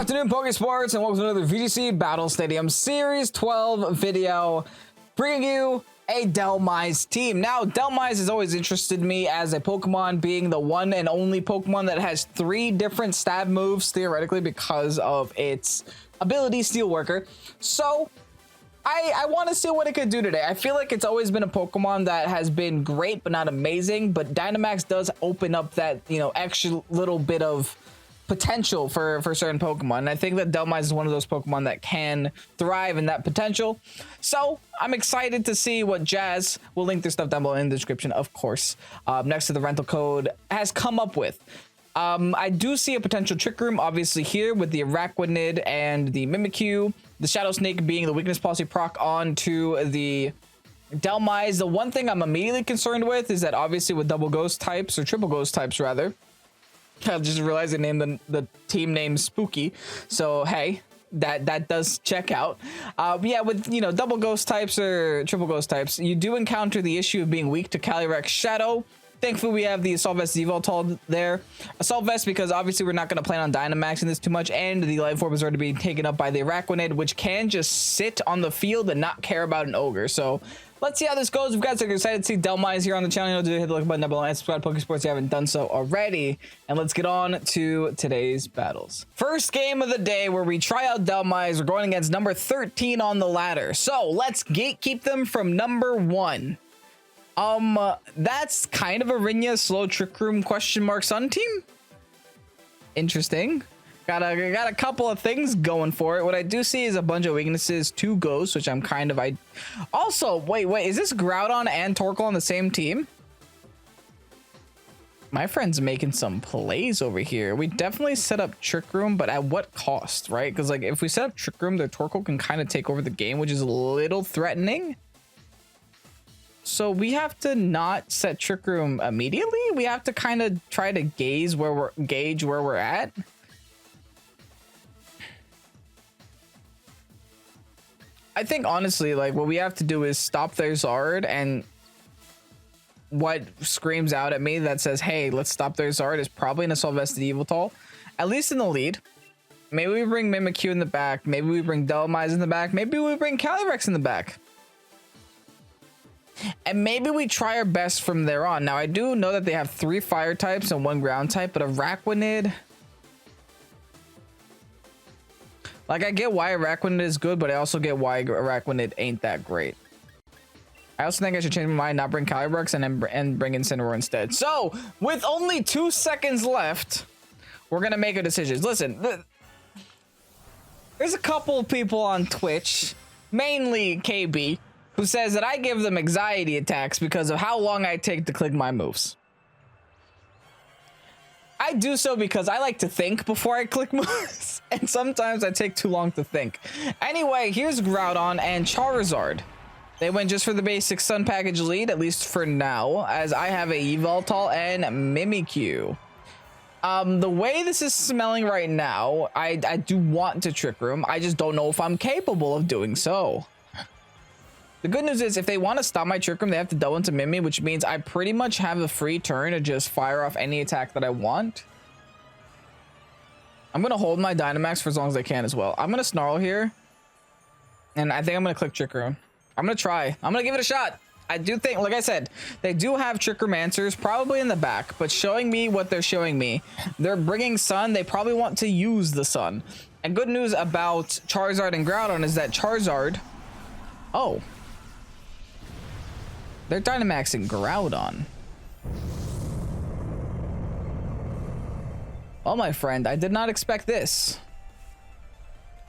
afternoon, Pokésports, and welcome to another VGC Battle Stadium Series 12 video, bringing you a Dhelmise team. Now, Dhelmise has always interested me as a Pokemon, being the one and only Pokemon that has 3 different stab moves, theoretically, because of its ability, Steelworker. So, I want to see what it could do today. I feel like it's always been a Pokemon that has been great, but not amazing, but Dynamax does open up that, extra little bit of potential for certain Pokemon, and I think that Dhelmise is one of those Pokemon that can thrive in that potential. So I'm excited to see what Jazz, will link their stuff down below in the description, of course, next to the rental code, has come up with. I do see a potential Trick Room obviously here with the Araquanid and the Mimikyu, the Shadow Snake being the weakness policy proc onto the Dhelmise. The one thing I'm immediately concerned with is that obviously with double ghost types, or triple ghost types rather, I just realized they named the team name Spooky, so hey, that does check out. Yeah, with double ghost types or triple ghost types, you do encounter the issue of being weak to Calyrex-Shadow. Thankfully, we have the Assault Vest Evoltol there. Assault Vest, because obviously we're not going to plan on Dynamaxing this too much, and the Life Orb is already being taken up by the Araquanid, which can just sit on the field and not care about an Ogre. So let's see how this goes. If you guys are excited to see Dhelmise here on the channel, do hit the like button down below and subscribe to Pokésports if you haven't done so already. And let's get on to today's battles. First game of the day where we try out Dhelmise. We're going against number 13 on the ladder. So let's gatekeep them from number 1. That's kind of a Rinya slow Trick Room question mark Sun team. Interesting. Got a couple of things going for it. What I do see is a bunch of weaknesses to Ghost, which I'm kind of... Also, wait, is this Groudon and Torkoal on the same team? My friend's making some plays over here. We definitely set up Trick Room, but at what cost, right? Because, like, if we set up Trick Room, their Torkoal can kind of take over the game, which is a little threatening. So we have to not set Trick Room immediately? We have to kind of try to gauge where we're at? I think honestly, like, what we have to do is stop their Zard, and what screams out at me that says, hey, let's stop their Zard is probably an Assault Vested Evoltol, at least in the lead. Maybe we bring Mimikyu in the back, maybe we bring Dhelmise in the back, maybe we bring Calyrex in the back. And maybe we try our best from there on. Now, I do know that they have 3 fire types and 1 ground type, but Araquanid... Like, I get why Araquanid is good, but I also get why Araquanid ain't that great. I also think I should change my mind, not bring Calyrex and bring Incineroar instead. So, with only 2 seconds left, we're going to make a decision. Listen, there's a couple of people on Twitch, mainly KB, who says that I give them anxiety attacks because of how long I take to click my moves. I do so because I like to think before I click moves, and sometimes I take too long to think. Anyway, here's Groudon and Charizard. They went just for the basic Sun Package lead, at least for now, as I have a Yveltal and Mimikyu. The way this is smelling right now, I do want to Trick Room. I just don't know if I'm capable of doing so. The good news is if they want to stop my Trick Room, they have to double into Mimi, which means I pretty much have a free turn to just fire off any attack that I want. I'm going to hold my Dynamax for as long as I can as well. I'm going to Snarl here, and I think I'm going to click Trick Room. I'm going to try. I'm going to give it a shot. I do think, like I said, they do have Trick Room answers probably in the back, but showing me what they're showing me. They're bringing Sun. They probably want to use the Sun. And good news about Charizard and Groudon is that Charizard... Oh. They're Dynamaxing Groudon. Well, my friend, I did not expect this.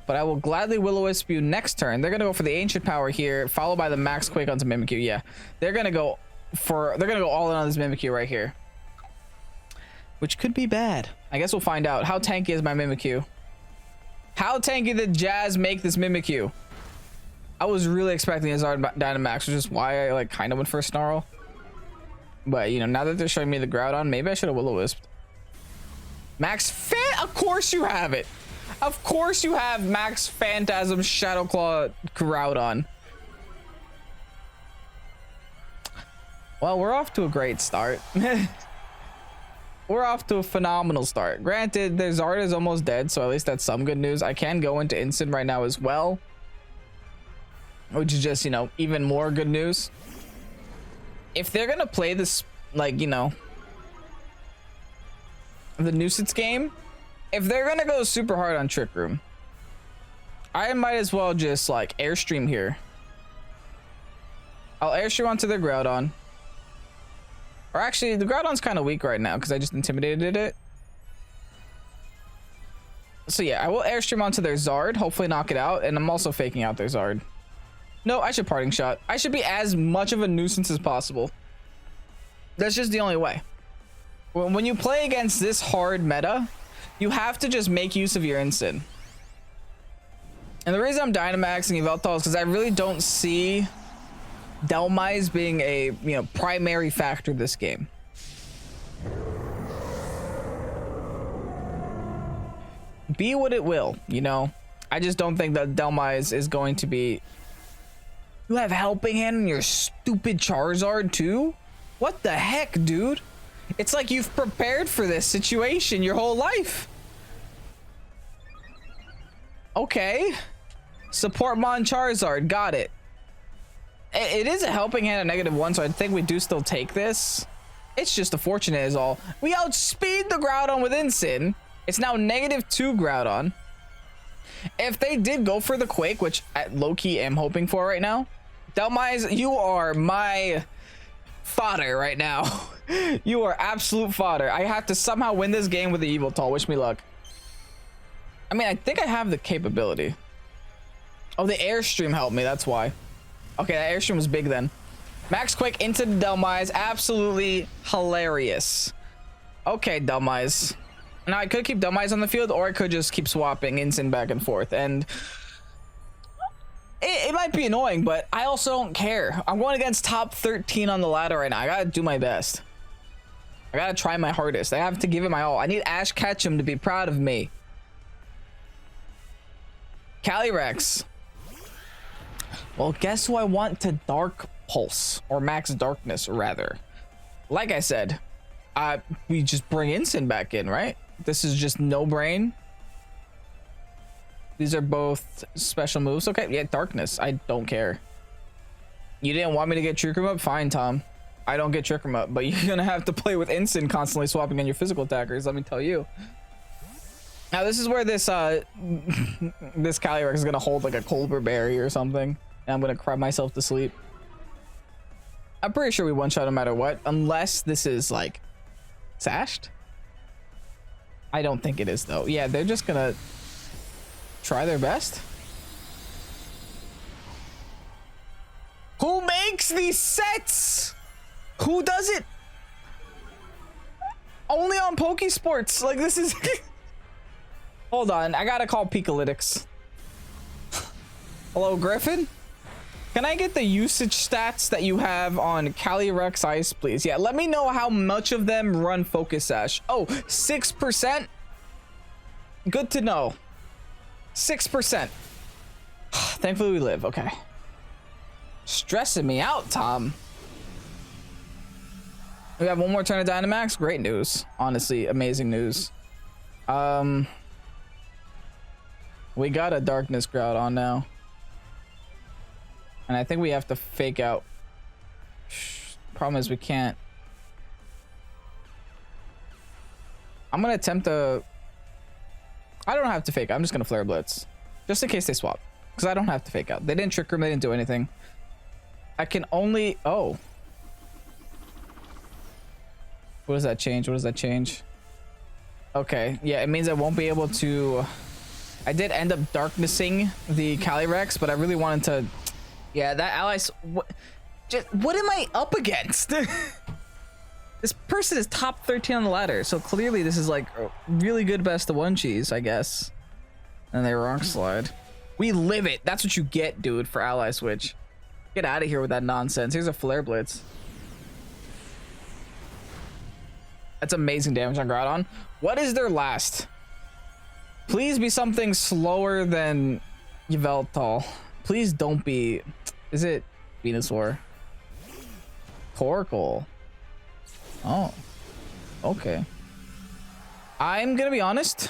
But I will gladly Will-O-Wisp you next turn. They're going to go for the Ancient Power here, followed by the Max Quake onto Mimikyu. Yeah, they're going to go all in on this Mimikyu right here. Which could be bad. I guess we'll find out. How tanky is my Mimikyu? How tanky did Jazz make this Mimikyu? I was really expecting a Zard Dynamax, which is why I like kind of went for a Snarl. But now that they're showing me the Groudon, maybe I should have Will-O-Wisped. Of course you have it. Of course you have Max Phantasm Shadow Claw Groudon. Well, we're off to a great start. we're off to a phenomenal start. Granted, their Zard is almost dead, so at least that's some good news. I can go into Instant right now as well, which is just, you know, even more good news. If they're gonna play this, like, you know, the nuisance game, if they're gonna go super hard on Trick Room, I might as well just like airstream here. I'll airstream onto their Groudon. Or actually, the Groudon's kind of weak right now because I just intimidated it. So yeah, I will airstream onto their Zard, hopefully knock it out, and I'm also faking out their Zard. No, I should Parting Shot. I should be as much of a nuisance as possible. That's just the only way. When you play against this hard meta, you have to just make use of your instant. And the reason I'm Dynamaxing Yveltal is because I really don't see Dhelmise being a, you know, primary factor this game. Be what it will, you know. I just don't think that Dhelmise is going to be. You have Helping Hand in your stupid Charizard too? What the heck, dude? It's like you've prepared for this situation your whole life. Okay. Support Mon Charizard, got it. It is a Helping Hand at -1, so I think we do still take this. It's just unfortunate is all. We outspeed the Groudon with Instant. It's now -2 Groudon. If they did go for the Quake, which I low-key am hoping for right now, Dhelmise, you are my fodder right now. You are absolute fodder. I have to somehow win this game with the Yveltal. Wish me luck. I mean, I think I have the capability. Oh, the Airstream helped me. That's why. Okay, that Airstream was big then. Max Quake into the Dhelmise. Absolutely hilarious. Okay, Dhelmise. Now, I could keep Dhelmise on the field, or I could just keep swapping Instant back and forth. And it might be annoying, but I also don't care. I'm going against top 13 on the ladder right now. I gotta do my best. I gotta try my hardest. I have to give it my all. I need Ash Ketchum to be proud of me. Calyrex. Well, guess who I want to Dark Pulse, or Max Darkness, rather. Like I said, we just bring Instant back in, right? This is just no brain. These are both special moves. Okay, yeah, Darkness. I don't care. You didn't want me to get Trick Room up? Fine, Tom. I don't get Trick Room up, but you're gonna have to play with Instant constantly swapping on your physical attackers, let me tell you. Now, this is where this this Calyrex is gonna hold like a Colbur Berry or something, and I'm gonna cry myself to sleep. I'm pretty sure we one-shot no matter what, unless this is like Sashed. I don't think it is though. Yeah, they're just gonna try their best. Who makes these sets? Who does it? Only on Pokésports. Like, this is hold on, I gotta call Pikalytics. Hello, Griffin? Can I get the usage stats that you have on Calyrex Ice, please? Yeah, let me know how much of them run Focus Sash. Oh, 6%? Good to know. 6%. Thankfully we live. Okay. Stressing me out, Tom. We have one more turn of Dynamax. Great news. Honestly, amazing news. We got a Darkness Groudon now. And I think we have to fake out. Problem is we can't. I'm gonna attempt to. I don't have to fake out. I'm just gonna Flare Blitz, just in case they swap, because I don't have to fake out. They didn't Trick Room. They didn't do anything. I can only. Oh. What does that change? What does that change? Okay. Yeah, it means I won't be able to. I did end up Darknessing the Calyrex, but I really wanted to. Yeah, that allies. What am I up against? This person is top 13 on the ladder, so clearly this is like a really good best of one cheese, I guess. And they Rock Slide. We live it. That's what you get, dude, for ally switch. Get out of here with that nonsense. Here's a Flare Blitz. That's amazing damage on Groudon. What is their last? Please be something slower than Yveltal. Please don't be. Is it Venusaur? Torkoal. Oh, okay. I'm gonna be honest.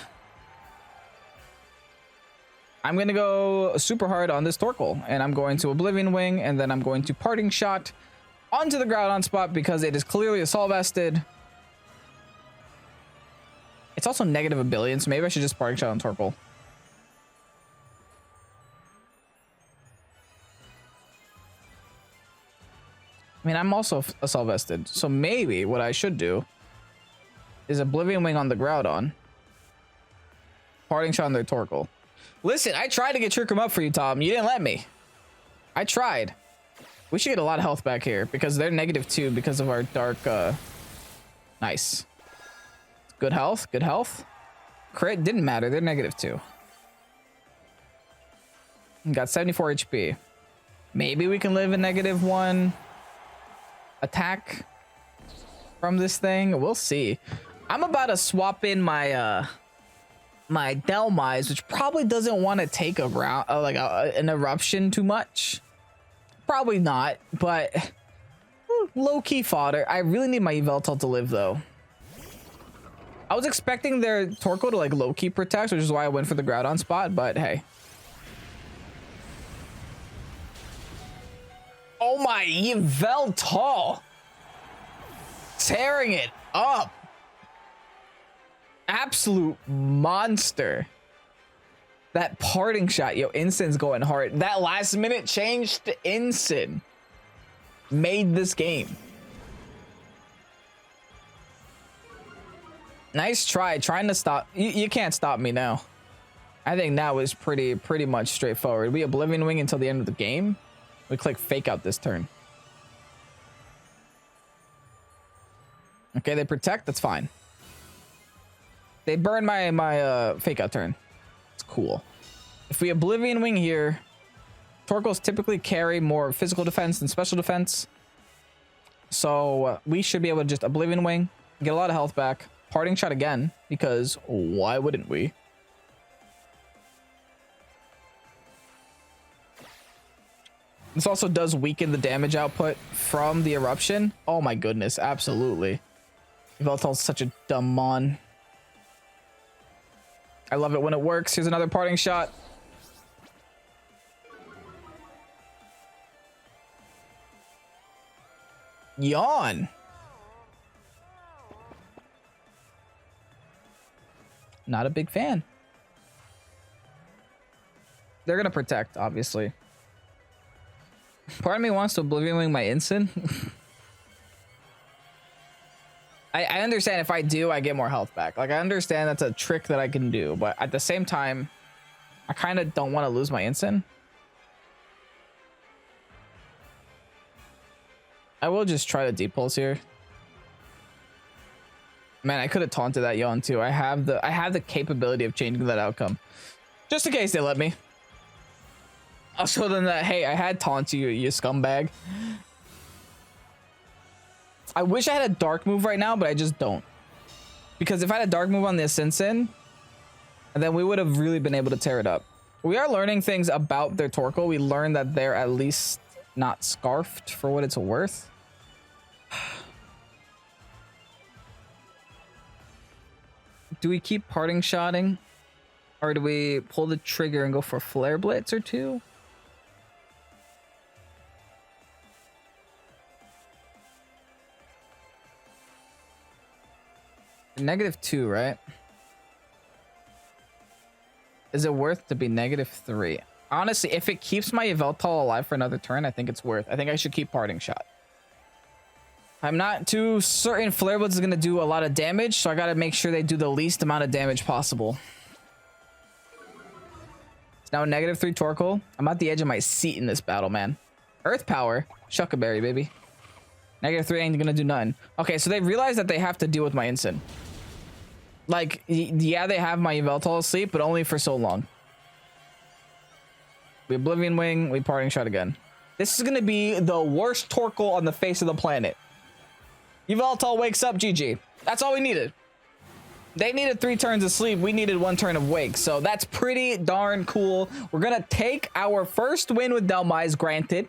I'm gonna go super hard on this Torkoal, and I'm going to Oblivion Wing, and then I'm going to Parting Shot onto the Groudon spot because it is clearly Assault Vested. It's also negative 1 billion, so maybe I should just Parting Shot on Torkoal. I mean, I'm also Assault Vested, so maybe what I should do is Oblivion Wing on the Groudon. Parting Shot on their Torkoal. Listen, I tried to get Trick 'em Up for you, Tom. You didn't let me. I tried. We should get a lot of health back here because they're -2 because of our dark. Nice. Good health. Good health. Crit didn't matter. They're -2. Got 74 HP. Maybe we can live a -1 attack from this thing. We'll see. I'm about to swap in my my Dhelmise, which probably doesn't want to take a round like an eruption too much. Probably not, but low-key fodder. I really need my Yveltal to live though. I was expecting their Torkoal to like low-key protect, which is why I went for the Groudon spot, but hey. Oh my, Yveltal! Tearing it up! Absolute monster. That Parting Shot, yo, Instin's going hard. That last minute change to Instant made this game. Nice try, trying to stop. You can't stop me now. I think now is pretty much straightforward. We Oblivion Wing until the end of the game. We click Fake Out this turn. Okay, they protect, that's fine. They burn my Fake Out turn. It's cool. If we Oblivion Wing here, Torkoals typically carry more physical defense than special defense. So we should be able to just Oblivion Wing, get a lot of health back, Parting Shot again, because why wouldn't we? This also does weaken the damage output from the eruption. Oh my goodness, absolutely. Yveltal's such a dumb mon. I love it when it works. Here's another Parting Shot. Yawn. Not a big fan. They're gonna protect, obviously. Part of me wants to Oblivion Wing my Instant. I understand if I do, I get more health back. Like, I understand that's a trick that I can do, but at the same time, I kind of don't want to lose my Instant. I will just try to Deep Pulse here. Man, I could have taunted that Yawn too. I have the capability of changing that outcome. Just in case they let me. I'll show them that, hey, I had taunt you scumbag. I wish I had a dark move right now, but I just don't. Because if I had a dark move on this Instant, then we would have really been able to tear it up. We are learning things about their Torkoal. We learned that they're at least not scarfed for what it's worth. Do we keep Parting Shotting? Or do we pull the trigger and go for Flare Blitz or two? -2, right? Is it worth to be -3? Honestly, if it keeps my Yveltal alive for another turn, I think it's worth. I think I should keep Parting Shot. I'm not too certain Flare Blitz is going to do a lot of damage, so I got to make sure they do the least amount of damage possible. It's now a -3 Torkoal. I'm at the edge of my seat in this battle, man. Earth Power. Shuckaberry, baby. -3 ain't going to do nothing. Okay, so they realize that they have to deal with my Instant. Like, yeah, they have my Yveltal asleep, but only for so long. We Oblivion Wing, we Parting Shot again. This is going to be the worst Torkoal on the face of the planet. Yveltal wakes up, GG. That's all we needed. They needed 3 turns of sleep. We needed 1 turn of wake. So that's pretty darn cool. We're going to take our first win with Dhelmise, granted.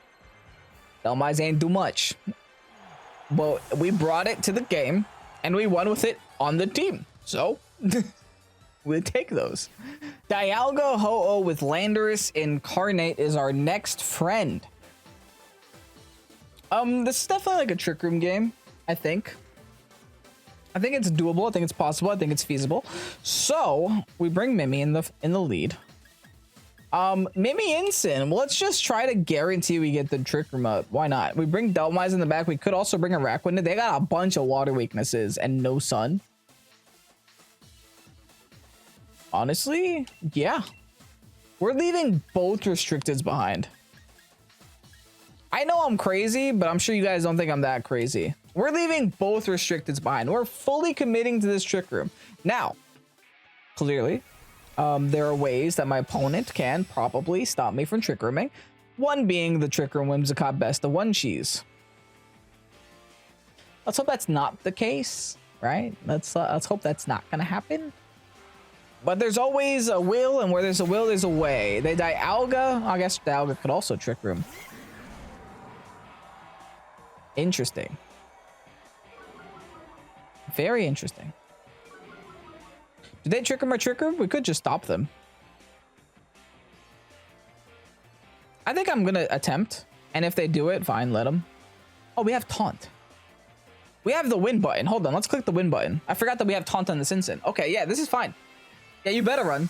Dhelmise ain't do much. But we brought it to the game, and we won with it on the team. So We'll take those. Dialga Ho-Oh with Landorus Incarnate is our next friend. This is definitely like a Trick Room game, I think. I think it's doable. I think it's possible. I think it's feasible. So we bring Mimi in the lead. Mimi Ensign. Well, let's just try to guarantee we get the Trick Room up. Why not? We bring Dhelmise in the back. We could also bring a Rakwind. They got a bunch of water weaknesses and no sun. Honestly, yeah. We're leaving both restricteds behind. I know I'm crazy, but I'm sure you guys don't think I'm that crazy. We're leaving both restricteds behind. We're fully committing to this Trick Room. Now, clearly, there are ways that my opponent can probably stop me from Trick Rooming. One being the Trick Room Whimsicott Best of One Cheese. Let's hope that's not the case, right? Let's hope that's not gonna happen. But there's always a will, and where there's a will, there's a way. They Dialga. I guess Dialga could also Trick Room. Interesting. Very interesting. Did they Trick Room or Trick Room? We could just stop them. I think I'm gonna attempt, and if they do it, fine, let them. Oh, we have Taunt. We have the win button. Hold on, let's click the win button. I forgot that we have Taunt on this instant. Okay, yeah, this is fine. Yeah, you better run.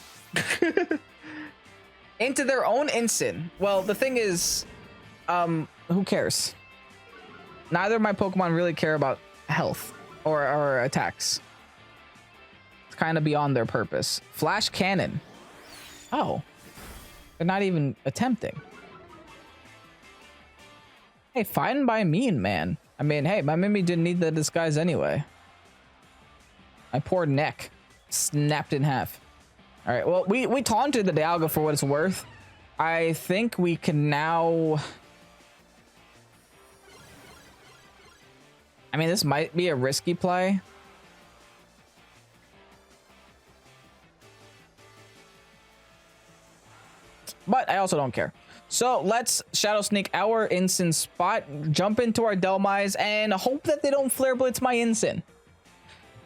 Into their own instant. Well, the thing is, who cares? Neither of my Pokemon really care about health or attacks. It's kind of beyond their purpose. Flash Cannon. Oh. They're not even attempting. Hey, fine by me, man. I mean, hey, my Mimi didn't need the disguise anyway. My poor neck. Snapped in half. All right, well, we taunted the Dialga for what it's worth. I think we can now... I mean, this might be a risky play. But I also don't care. So let's Shadow Sneak our Ensign spot, jump into our Dhelmise, and hope that they don't Flare Blitz my Ensign.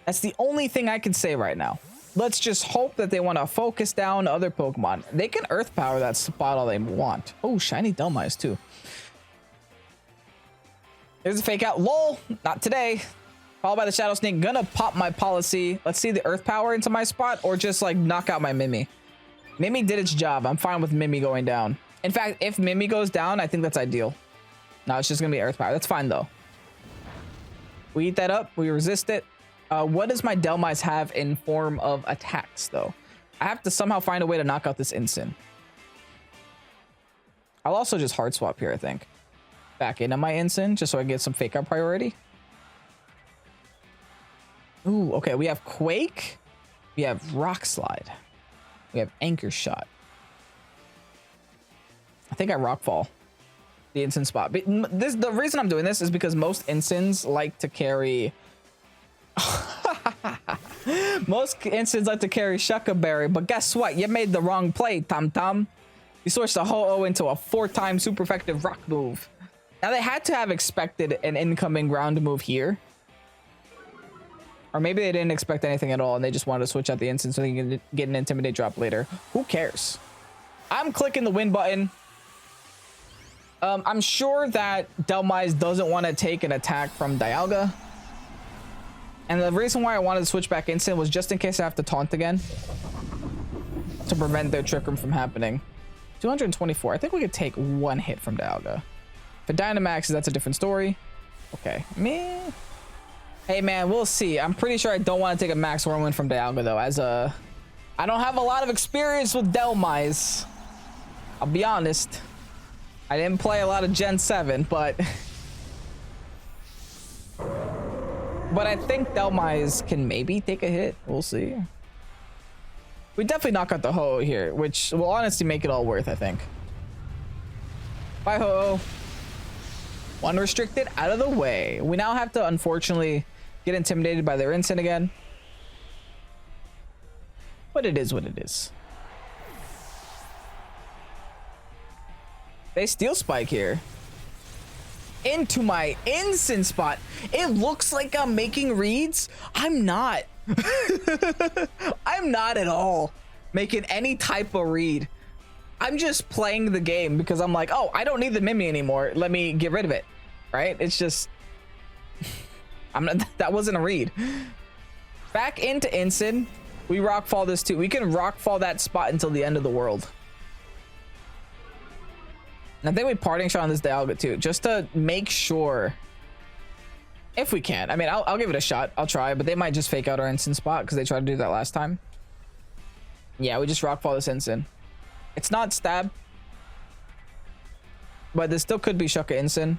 That's the only thing I can say right now. Let's just hope that they want to focus down other Pokemon. They can Earth Power that spot all they want. Oh, shiny Dhelmise too. There's a fake out. Lol, not today. Followed by the Shadow Sneak. Gonna pop my policy. Let's see the Earth Power into my spot or just like knock out my Mimi. Mimi did its job. I'm fine with Mimi going down. In fact, if Mimi goes down, I think that's ideal. No, it's just gonna be Earth Power. That's fine though. We eat that up. We resist it. What does my Dhelmise have in form of attacks though? I have to somehow find a way to knock out this Ensign. I'll also just hard swap here, I think. Back into my Ensign just so I get some fake out priority. Ooh, okay. We have Quake. We have Rock Slide. We have Anchor Shot. I think I Rock Fall the Ensign spot. But the reason I'm doing this is because most Ensigns like to carry... most Ensigns like to carry Shucka Berry, but guess what? You made the wrong play, Tom Tom. You switched the Ho-Oh into a 4-time super effective rock move. Now they had to have expected an incoming ground move here. Or maybe they didn't expect anything at all and they just wanted to switch out the Ensign so they can get an Intimidate drop later. Who cares? I'm clicking the win button. I'm sure that Dhelmise doesn't want to take an attack from Dialga. And the reason why I wanted to switch back Instant was just in case I have to taunt again. To prevent their Trick Room from happening. 224. I think we could take one hit from Dialga. If it Dynamaxes, that's a different story. Okay. Man. Hey, man, we'll see. I'm pretty sure I don't want to take a Max Whirlwind from Dialga, though. I don't have a lot of experience with Dhelmise. I'll be honest. I didn't play a lot of Gen 7, but... but I think Dhelmise can maybe take a hit. We'll see. We definitely knock out the Ho-Oh here, which will honestly make it all worth, I think. Bye, Ho-Oh. One restricted out of the way. We now have to, unfortunately, get intimidated by their Ensign again. But it is what it is. They Steel Spike here. Into my Ensign spot. It looks like I'm making reads. I'm not. I'm not at all making any type of read. I'm just playing the game because I'm like, oh, I don't need the Mimi anymore. Let me get rid of it. Right? It's just, I'm not, that wasn't a read. Back into Ensign. We rockfall this too. We can rockfall that spot until the end of the world. And I think we parting shot on this Dialga too, just to make sure. If we can. I mean, I'll give it a shot. I'll try, but they might just fake out our Ensign spot because they tried to do that last time. Yeah, we just rockfall this Ensign. It's not stab, but this still could be Shuka Ensign.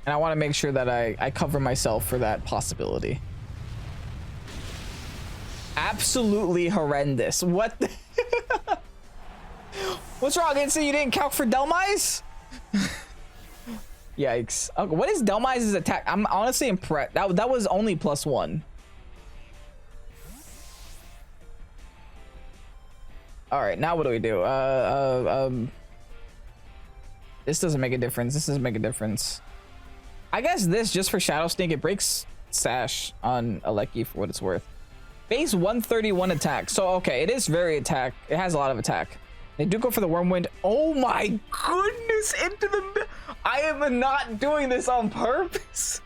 And I want to make sure that I cover myself for that possibility. Absolutely horrendous. What the What's wrong, Ensign? You didn't calc for Dhelmise? Yikes. Okay, what is Dhelmise's attack? I'm honestly impressed. That was only +1. All right, now what do we do? This doesn't make a difference. This doesn't make a difference. I guess this, just for Shadow Sneak, it breaks Sash on Aleki for what it's worth. Base 131 attack. So, okay, it is very attack. It has a lot of attack. They do go for the Wormwind. Oh my goodness, into the... I am not doing this on purpose.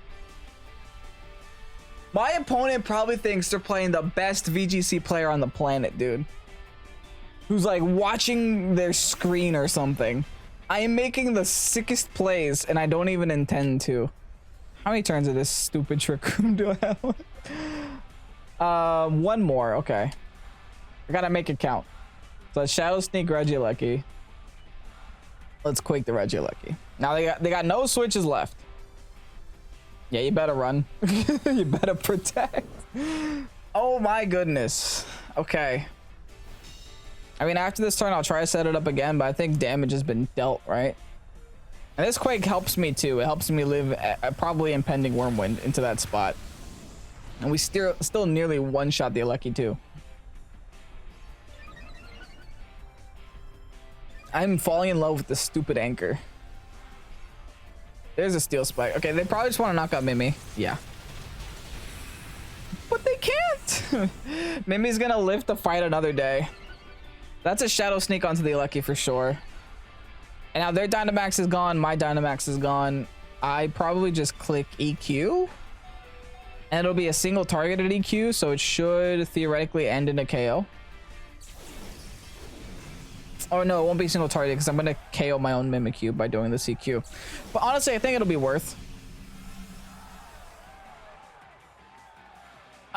My opponent probably thinks they're playing the best VGC player on the planet, dude. Who's like watching their screen or something. I am making the sickest plays and I don't even intend to. How many turns of this stupid Trick Room do I have? One more. Okay. I gotta make it count. So let's Shadow Sneak Regieleki. Let's Quake the Regieleki. Now they got no switches left. Yeah, you better run. You better protect. Oh my goodness. Okay. I mean, after this turn, I'll try to set it up again, but I think damage has been dealt, right? And this Quake helps me too. It helps me live probably impending Wormwind into that spot. And we still nearly one-shot the Aleki too. I'm falling in love with this stupid anchor. There's a Steel Spike. Okay, they probably just want to knock out Mimi. Yeah. But they can't! Mimi's gonna live to fight another day. That's a Shadow Sneak onto the Aleki for sure. And now their Dynamax is gone. My Dynamax is gone. I probably just click EQ. And it'll be a single targeted EQ, so it should theoretically end in a KO. Oh no, it won't be single target because I'm going to KO my own Mimikyu by doing this EQ. But honestly, I think it'll be worth.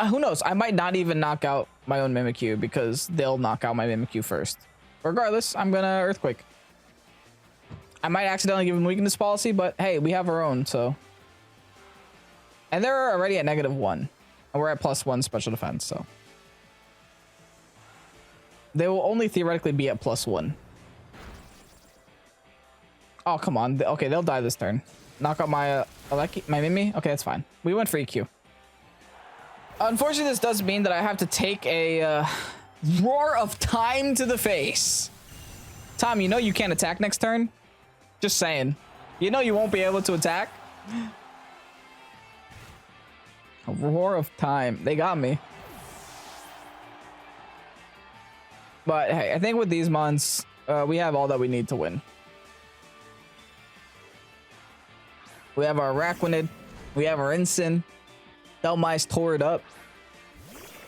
Who knows? I might not even knock out my own Mimikyu because they'll knock out my Mimikyu first. Regardless, I'm gonna Earthquake. I might accidentally give them weakness policy, but hey, we have our own, so. And they're already at -1. And we're at +1 special defense, so. They will only theoretically be at +1. Oh, come on. Okay, they'll die this turn. Knock out my Aleki, my Mimi. Okay, that's fine. We went for EQ. Unfortunately, this does mean that I have to take a roar of time to the face. Tom, you know you can't attack next turn? Just saying. You know you won't be able to attack? A roar of time. They got me. But hey, I think with these mons, we have all that we need to win. We have our Araquanid. We have our Ensign. Dhelmise tore it up.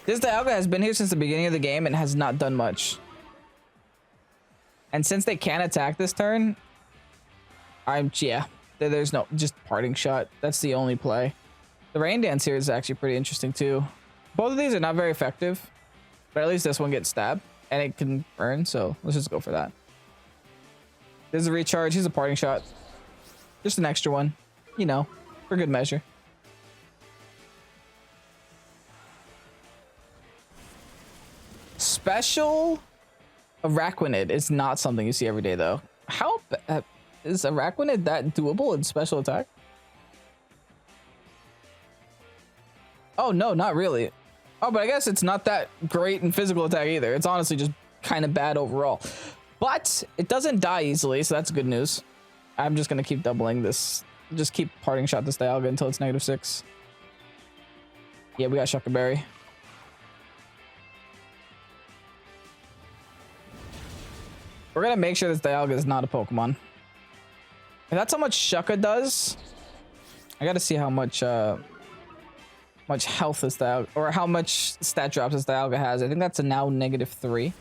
This Dialga has been here since the beginning of the game and has not done much. And since they can't attack this turn, there's no, just parting shot. That's the only play. The Rain Dance here is actually pretty interesting too. Both of these are not very effective, but at least this one gets stabbed and it can burn. So let's just go for that. There's a recharge. Here's a parting shot. Just an extra one, you know, for good measure. Special Araquanid is not something you see every day, though. How is Araquanid that doable in special attack? Oh, no, not really. Oh, but I guess it's not that great in physical attack either. It's honestly just kind of bad overall. But it doesn't die easily, so that's good news. I'm just going to keep doubling this. Just keep parting shot this Dialga until it's -6. Yeah, we got Shuckerberry. We're gonna make sure this Dialga is not a Pokemon. If that's how much Shucka does, I gotta see how much much health this Dialga, or how much stat drops this Dialga has. I think that's a now -3.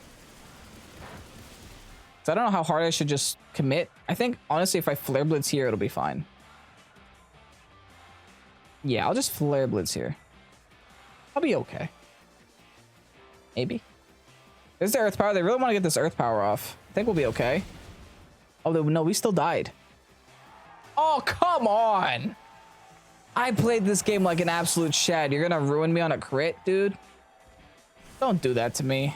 So I don't know how hard I should just commit. I think honestly, if I Flare Blitz here, it'll be fine. Yeah, I'll just Flare Blitz here. I'll be okay. Maybe. There's the Earth Power. They really want to get this Earth Power off. I think we'll be okay. Oh, no, we still died. Oh, come on. I played this game like an absolute shad. You're going to ruin me on a crit, dude? Don't do that to me.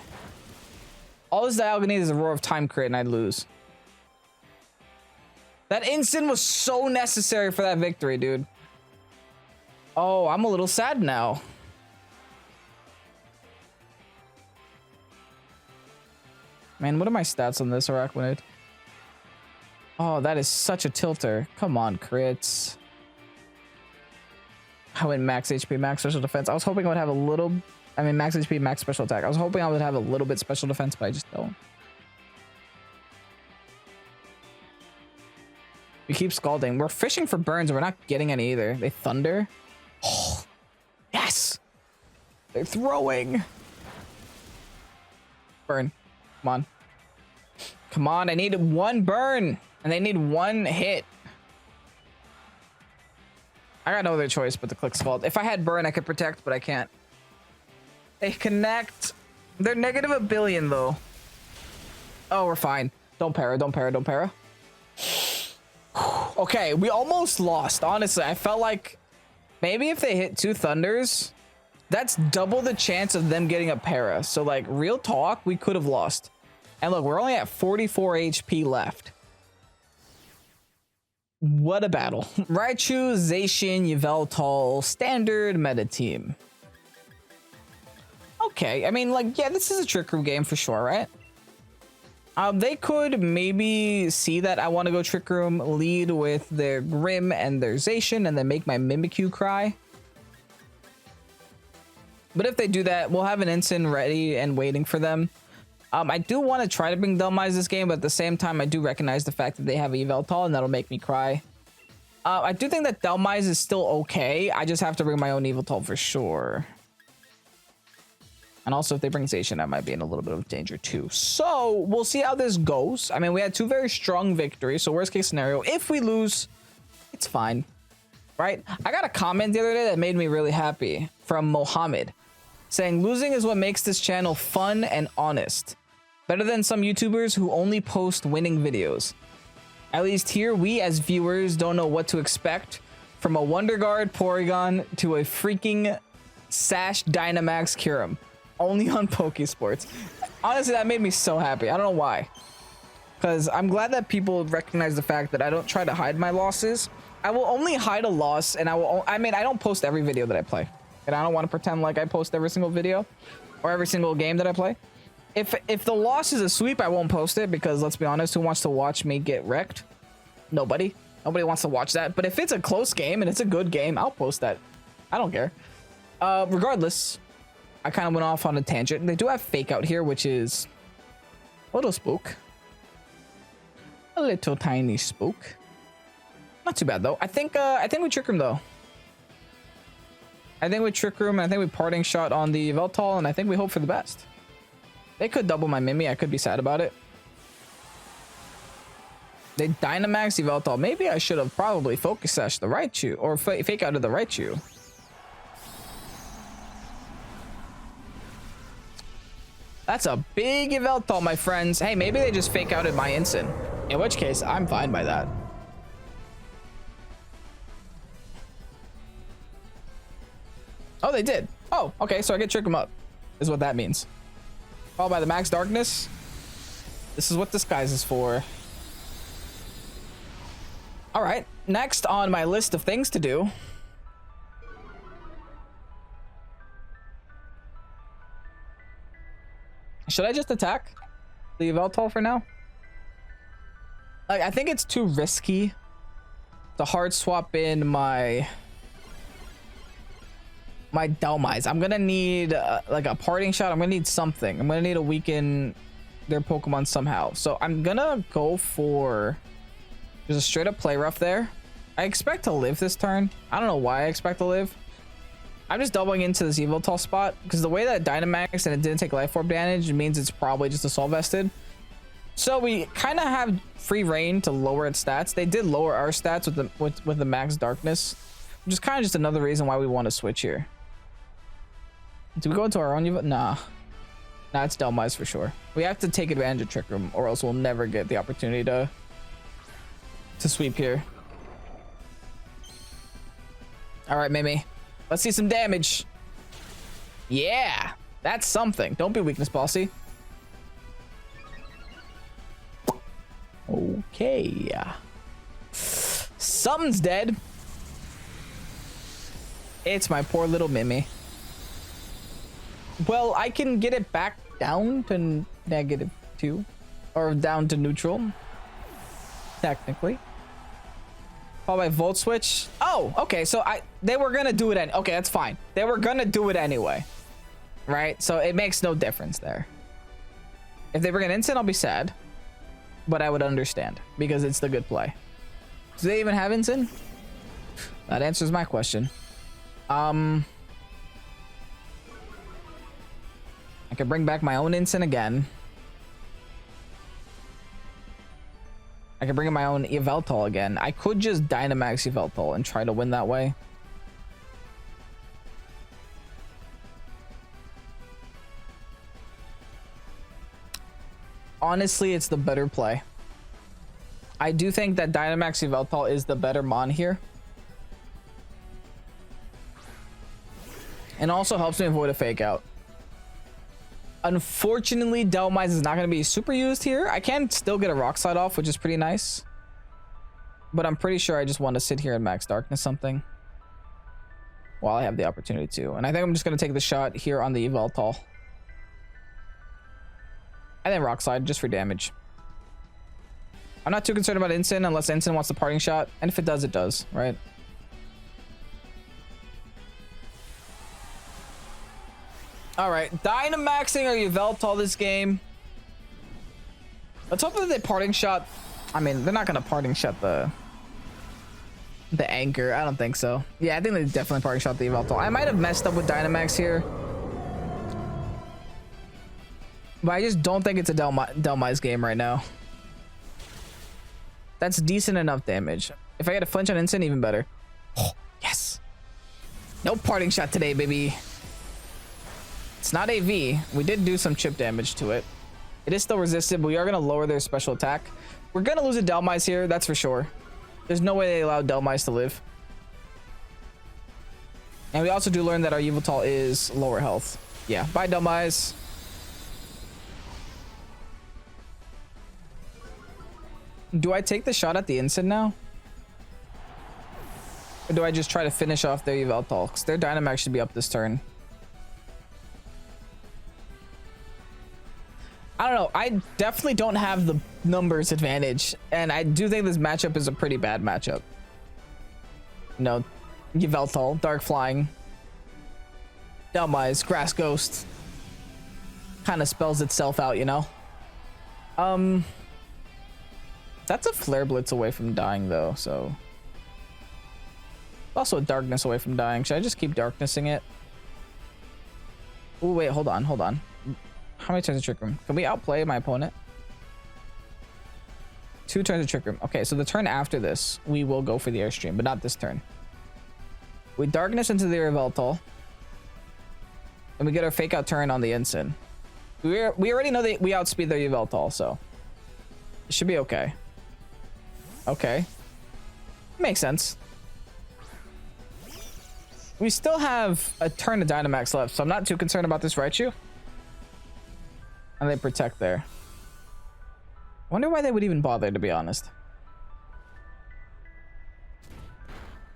All this Dialga needs is a Roar of Time crit and I'd lose. That instant was so necessary for that victory, dude. Oh, I'm a little sad now. Man, what are my stats on this Araquanid? Oh, that is such a tilter. Come on, crits. I went max HP, max special defense. I was hoping I would have a little... I mean, max HP, max special attack. I was hoping I would have a little bit special defense, but I just don't. We keep scalding. We're fishing for burns and we're not getting any either. They thunder. Oh, yes! They're throwing. Burn. Come on. Come on, I need one burn. And they need one hit. I got no other choice but to click Scald. If I had burn, I could protect, but I can't. They connect. They're negative a billion, though. Oh, we're fine. Don't para, don't para, don't para. Okay, we almost lost. Honestly, I felt like maybe if they hit 2 thunders, that's double the chance of them getting a para. So, like, real talk, we could have lost. And look, we're only at 44 HP left. What a battle. Raichu, Zacian, Yveltal, standard meta team. Okay, I mean, like, yeah, this is a Trick Room game for sure, right? They could maybe see that I want to go Trick Room, lead with their Grim and their Zacian, and then make my Mimikyu cry. But if they do that, we'll have an Ensign ready and waiting for them. I do want to try to bring Dhelmise this game, but at the same time, I do recognize the fact that they have Yveltal, and that'll make me cry. I do think that Dhelmise is still okay. I just have to bring my own Yveltal for sure. And also, if they bring Zacian, I might be in a little bit of danger too. So, we'll see how this goes. I mean, we had 2 very strong victories, so worst case scenario, if we lose, it's fine. Right? I got a comment the other day that made me really happy from Mohammed, saying, losing is what makes this channel fun and honest. Better than some YouTubers who only post winning videos. At least here, we as viewers don't know what to expect from a Wonder Guard Porygon to a freaking Sash Dynamax Kyurem. Only on Pokésports. Honestly, that made me so happy. I don't know why. Because I'm glad that people recognize the fact that I don't try to hide my losses. I will only hide a loss, and I mean, I don't post every video that I play. And I don't want to pretend like I post every single video or every single game that I play. If the loss is a sweep, I won't post it because, let's be honest, who wants to watch me get wrecked? Nobody. Nobody wants to watch that. But if it's a close game and it's a good game, I'll post that. I don't care. Regardless, I kind of went off on a tangent. They do have Fake Out here, which is a little spook. A little tiny spook. Not too bad, though. I think we Trick Room, though. I think we Trick Room, and I think we Parting Shot on the Yveltal, and I think we hope for the best. They could double my Mimi. I could be sad about it. They Dynamax Yveltal. Maybe I should have probably Focus Sash the Raichu, or Fake Out of the Raichu. That's a big Yveltal, my friends. Hey, maybe they just Fake Outed my Ensign. In which case, I'm fine by that. Oh, they did. Oh, okay, so I get Trick 'em up, is what that means. Followed by the Max Darkness. This is what Disguise is for. All right, next on my list of things to do. Should I just attack the Yveltal for now? Like, I think it's too risky to hard swap in my my Dhelmise. I'm gonna need like a parting shot. I'm gonna need something. I'm gonna need to weaken their Pokemon somehow. So I'm gonna go for just a straight up play rough there. I expect to live this turn. I don't know why I expect to live. I'm just doubling into this Yveltal spot because the way that it Dynamax and it didn't take Life Orb damage means it's probably just Assault Vested. So we kind of have free reign to lower its stats. They did lower our stats with the max darkness, which is kind of just another reason why we want to switch here. Do we go into our own Yveltal? Nah, it's Dhelmise for sure. We have to take advantage of Trick Room or else we'll never get the opportunity to sweep here. All right, Mimi. Let's see some damage. Yeah, that's something. Don't be weakness bossy. Okay. Something's dead. It's my poor little Mimi. Well, I can get it back down to -2 or down to neutral. Technically. By Volt Switch. Oh, okay. So they were gonna do it. Okay, that's fine. They were gonna do it anyway, right? So it makes no difference there. If they bring an instant, I'll be sad, but I would understand because it's the good play. Do they even have instant? That answers my question. I could bring back my own instant again. I can bring in my own Yveltal again. I could just Dynamax Yveltal and try to win that way. Honestly, it's the better play. I do think that Dynamax Yveltal is the better mon here. And also helps me avoid a fake out. Unfortunately, Dhelmise is not going to be super used here. I can still get a Rock Slide off, which is pretty nice. But I'm pretty sure I just want to sit here and max darkness something while I have the opportunity to. And I think I'm just going to take the shot here on the Yveltal. And then Rock Slide just for damage. I'm not too concerned about Instant unless Instant wants the parting shot. And if it does, it does, right? All right, Dynamaxing or Yveltal this game. Let's hope that they parting shot. I mean, they're not gonna parting shot the anchor. I don't think so. Yeah, I think they definitely parting shot the Yveltal. I might have messed up with Dynamax here, but I just don't think it's a Dhelmise game right now. That's decent enough damage. If I get a flinch on instant, even better. Oh, yes. No parting shot today, baby. It's not AV. We did do some chip damage to it. It is still resisted, but we are going to lower their special attack. We're going to lose a Dhelmise here, that's for sure. There's no way they allow Dhelmise to live. And we also do learn that our Yveltal is lower health. Yeah, bye Dhelmise. Do I take the shot at the instant now? Or do I just try to finish off their Yveltal? Because their Dynamax should be up this turn. I don't know. I definitely don't have the numbers advantage. And I do think this matchup is a pretty bad matchup. No, Yveltal, Dark Flying, Dhelmise, Grass Ghost. Kind of spells itself out, you know? That's a Flare Blitz away from dying, though, so... Also a Darkness away from dying. Should I just keep Darknessing it? Oh, wait, hold on. How many turns of Trick Room? Can we outplay my opponent? 2 turns of Trick Room. Okay, so the turn after this, we will go for the Airstream, but not this turn. We Darkness into the Yveltal. And we get our Fake Out turn on the Instant. We already know that we outspeed their Yveltal, so... It should be okay. Okay. Makes sense. We still have a turn of Dynamax left, so I'm not too concerned about this Raichu. And they protect there. Wonder why they would even bother, to be honest.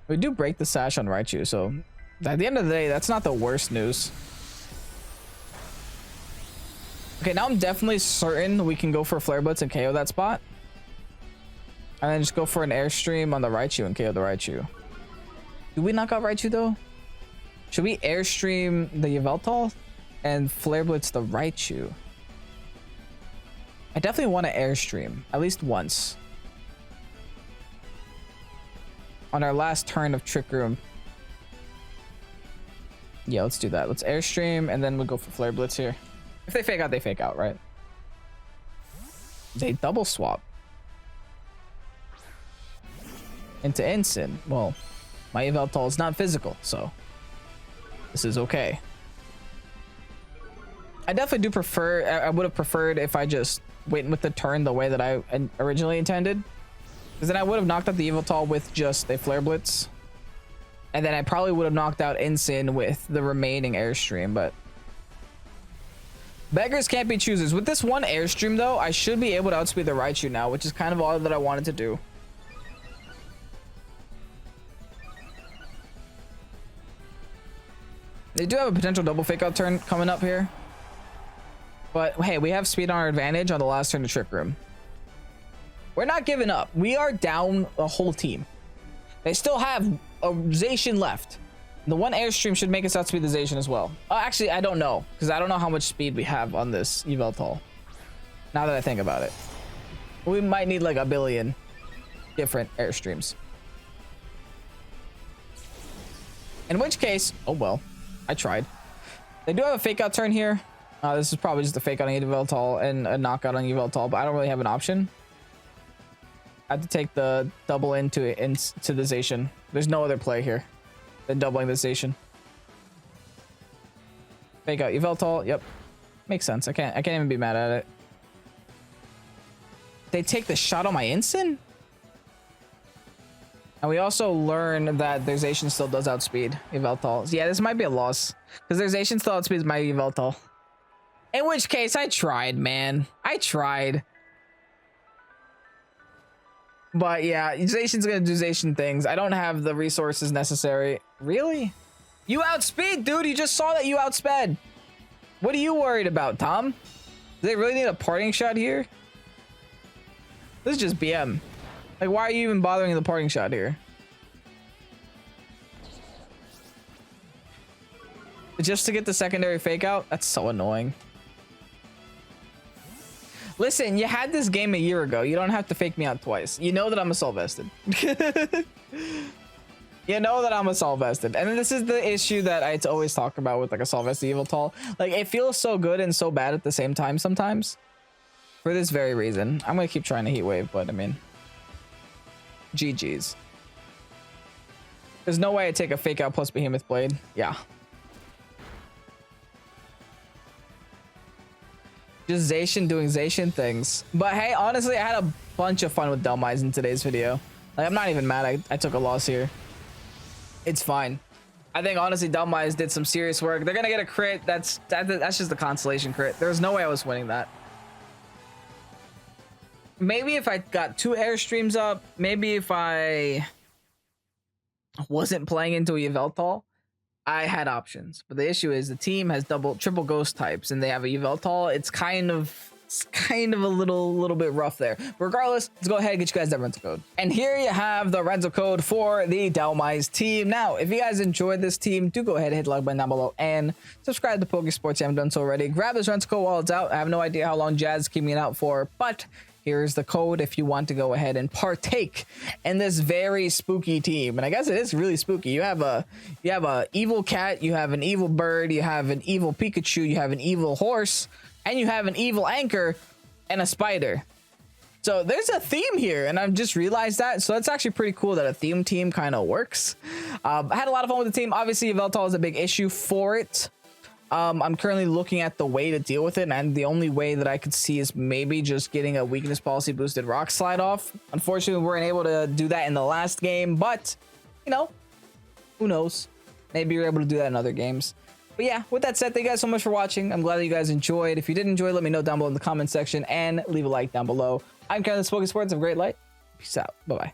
We do break the Sash on Raichu, so at the end of the day, that's not the worst news. Okay, now I'm definitely certain we can go for Flare Blitz and KO that spot. And then just go for an Airstream on the Raichu and KO the Raichu. Do we knock out Raichu, though? Should we airstream the Yveltal and Flare Blitz the Raichu? I definitely want to airstream at least once on our last turn of Trick Room. Yeah, let's do that. Let's airstream and then we'll go for Flare Blitz here. If they fake out, they fake out, right? They double swap into Ensign. Well, my Yveltal is not physical, so this is okay. I definitely do prefer, I would have preferred if I just went with the turn the way that I originally intended, because then I would have knocked out the Yveltal with just a Flare Blitz, and then I probably would have knocked out Ensign with the remaining airstream. But beggars can't be choosers. With this one airstream though, I should be able to outspeed the Raichu now, which is kind of all that I wanted to do. They do have a potential double fake out turn coming up here, but hey, we have speed on our advantage on the last turn of Trick Room. We're not giving up. We are down a whole team. They still have a Zacian left. The one airstream should make us outspeed the Zacian as well. Actually, I don't know, because I don't know how much speed we have on this Yveltal. Now that I think about it, we might need like a billion different airstreams. In which case, oh well, I tried. They do have a fake out turn here. This is probably just a fake out on Yveltal and a knockout on Yveltal, but I don't really have an option. I have to take the double into the Zacian. There's no other play here than doubling the Zacian. Fake out Yveltal. Yep, makes sense. I can't even be mad at it. They take the shot on my Ensign, and we also learn that their Zacian still does outspeed Yveltal. Yeah, this might be a loss because their Zacian still outspeeds my Yveltal. In which case, I tried, man. I tried. But yeah, Zacian's gonna do Zacian things. I don't have the resources necessary. Really? You outspeed, dude. You just saw that you outsped. What are you worried about, Tom? Do they really need a parting shot here? This is just BM. Like, why are you even bothering the parting shot here? Just to get the secondary fake out? That's so annoying. Listen, you had this game a year ago. You don't have to fake me out twice. You know that I'm assault vested. You know that I'm assault vested. And this is the issue that I always talk about with like assault vested Yveltal. Like, it feels so good and so bad at the same time sometimes. For this very reason. I'm going to keep trying to heat wave, but I mean, GG's. There's no way I take a fake out plus Behemoth Blade. Yeah. Just Zacian doing Zacian things. But hey, honestly, I had a bunch of fun with Dhelmise in today's video. Like, I'm not even mad I took a loss here. It's fine. I think honestly Dhelmise did some serious work. They're gonna get a crit. That's just a consolation crit. There's no way I was winning that. Maybe if I got 2 airstreams up, maybe if I wasn't playing into a Yveltal, I had options. But the issue is the team has triple ghost types and they have a Yveltal. It's kind of a little bit rough there. Regardless, let's go ahead and get you guys that rental code. And here you have the rental code for the Dhelmise team. Now, if you guys enjoyed this team, do go ahead and hit the like button down below and subscribe to Pokésports if you haven't done so already. Grab this rental code while it's out. I have no idea how long Jazz is keeping it out for, but here's the code if you want to go ahead and partake in this very spooky team. And I guess it is really spooky. You have a evil cat, you have an evil bird, you have an evil Pikachu, you have an evil horse, and you have an evil anchor and a spider. So there's a theme here, and I've just realized that. So it's actually pretty cool that a theme team kind of works. I had a lot of fun with the team. Obviously, Yveltal is a big issue for it. I'm currently looking at the way to deal with it, and the only way that I could see is maybe just getting a weakness policy boosted rock slide off. Unfortunately, we weren't able to do that in the last game, but you know, who knows? Maybe you're able to do that in other games. But yeah, with that said, thank you guys so much for watching. I'm glad that you guys enjoyed. If you did enjoy, let me know down below in the comment section and leave a like down below. I'm Calyrex-Shadow. Have a great light. Peace out. Bye-bye.